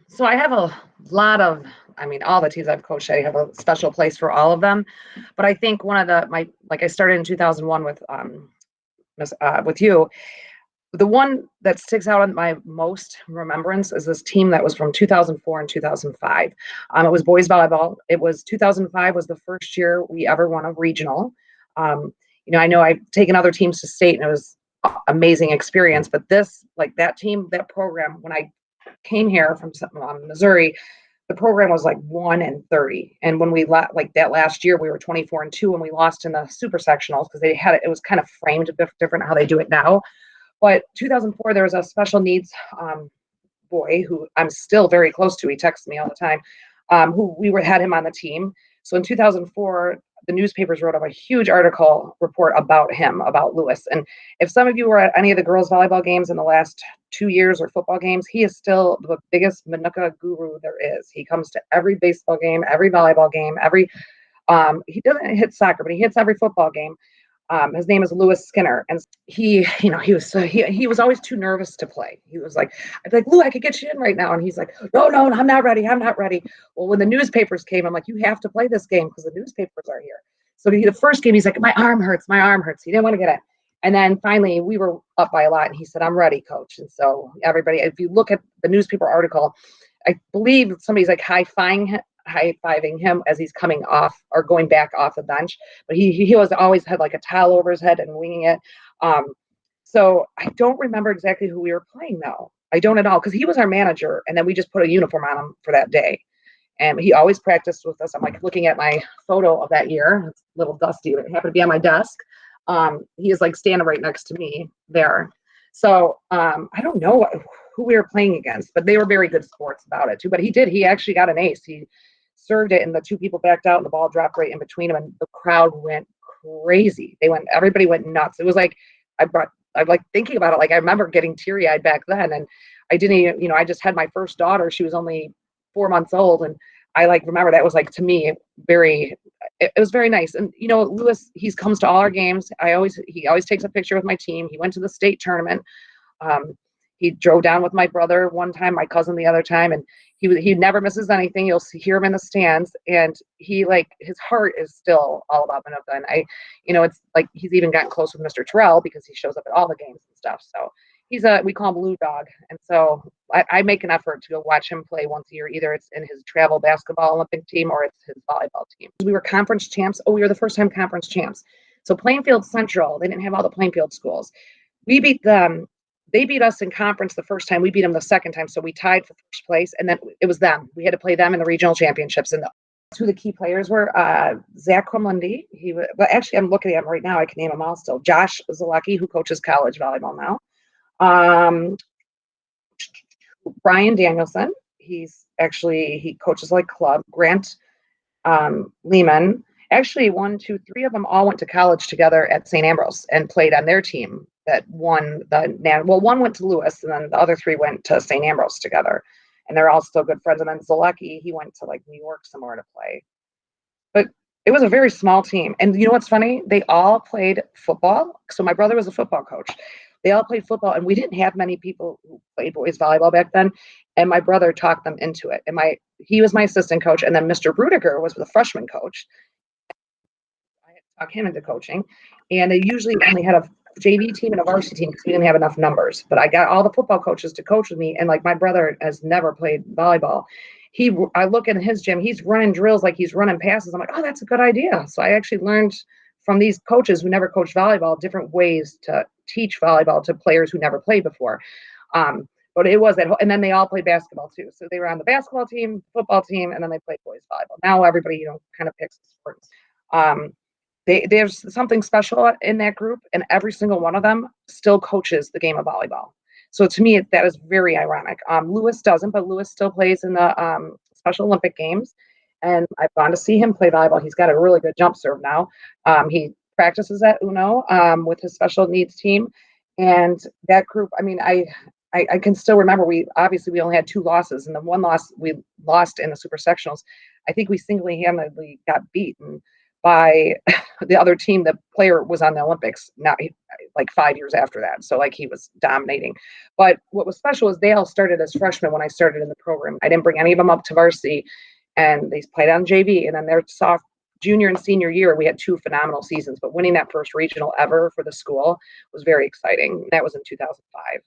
So I have a lot of, I mean, all the teams I've coached, I have a special place for all of them. But I think one of like I started in 2001 with you. The one that sticks out on my most remembrance is this team that was from 2004 and 2005. It was boys volleyball. It was 2005 was the first year we ever won a regional. I know I've taken other teams to state and it was amazing experience, but like that team, that program, when I came here from Missouri, the program was like 1-30. And when we like that last year, we were 24-2 and we lost in the super sectionals because it was kind of framed a bit different how they do it now. But 2004, there was a special needs boy who I'm still very close to. He texts me all the time, who had him on the team. So in 2004, the newspapers wrote up a huge report about him, about Lewis. And if some of you were at any of the girls' volleyball games in the last 2 years or football games, he is still the biggest Minooka guru there is. He comes to every baseball game, every volleyball game, he doesn't hit soccer, but he hits every football game. His name is Lewis Skinner, and he was always too nervous to play. He was like, I'd be like, Lou, I could get you in right now, and he's like, no, I'm not ready. Well, when the newspapers came, I'm like, you have to play this game because the newspapers are here. So the first game, he's like, my arm hurts. He didn't want to get it, and then finally we were up by a lot, and he said, I'm ready, coach. And so everybody, if you look at the newspaper article, I believe somebody's like high-fiving him as he's coming off or going back off the bench, but he was always had like a towel over his head and winging it. So I don't remember exactly who we were playing though. I don't at all, because he was our manager, and then we just put a uniform on him for that day, and he always practiced with us. I'm like looking at my photo of that year. It's a little dusty, but it happened to be on my desk. He is like standing right next to me there. So I don't know who we were playing against, but they were very good sports about it too. But he actually got an ace. He served it, and the two people backed out, and the ball dropped right in between them, and the crowd went crazy. Everybody went nuts. It was like I'm like thinking about it, like I remember getting teary-eyed back then, and I didn't even, I just had my first daughter. She was only 4 months old, and I like remember that was like, to me, it was very nice. And Lewis, he comes to all our games. He always takes a picture with my team. He went to the state tournament. He drove down with my brother one time, my cousin the other time, and he never misses anything. You'll hear him in the stands, and his heart is still all about Minooka. And it's like he's even gotten close with Mr. Terrell because he shows up at all the games and stuff. So we call him Blue Dog. And so I make an effort to go watch him play once a year. Either it's in his travel basketball Olympic team or it's his volleyball team. We were conference champs. Oh, we were the first time conference champs. So Plainfield Central, they didn't have all the Plainfield schools. We beat them. They beat us in conference the first time. We beat them the second time. So we tied for first place. And then it was them. We had to play them in the regional championships. And two of the key players were Zach Crumlindy. But actually, I'm looking at him right now. I can name them all still. Josh Zalecki, who coaches college volleyball now. Brian Danielson. He coaches like club. Grant Lehman. Actually, 1, 2, 3 of them all went to college together at St. Ambrose and played on their team that won one went to Lewis, and then the other 3 went to St. Ambrose together, and they're all still good friends. And then Zalecki, he went to like New York somewhere to play. But it was a very small team. And you know what's funny? They all played football. So my brother was a football coach. They all played football, and we didn't have many people who played boys volleyball back then. And my brother talked them into it. And he was my assistant coach, and then Mr. Brudiger was the freshman coach. I had to talk him into coaching, and they usually only had a JV team and a varsity team because we didn't have enough numbers. But I got all the football coaches to coach with me, and like my brother has never played volleyball. I look in his gym, he's running drills like he's running passes. I'm like, oh, that's a good idea. So I actually learned from these coaches who never coached volleyball different ways to teach volleyball to players who never played before. But it was and then they all played basketball too. So they were on the basketball team, football team, and then they played boys volleyball. Now everybody, kind of picks sports. There's something special in that group, and every single one of them still coaches the game of volleyball. So to me, that is very ironic. Lewis doesn't, but Lewis still plays in the Special Olympic Games, and I've gone to see him play volleyball. He's got a really good jump serve now. He practices at Uno with his special needs team, and that group. I mean, I can still remember. We only had 2 losses, and the one loss we lost in the super sectionals. I think we single-handedly got beaten by the other team. The player was on the Olympics, not like 5 years after that. So like he was dominating. But what was special is they all started as freshmen when I started in the program. I didn't bring any of them up to varsity, and they played on JV. And then their junior and senior year, we had two phenomenal seasons. But winning that first regional ever for the school was very exciting. That was in 2005.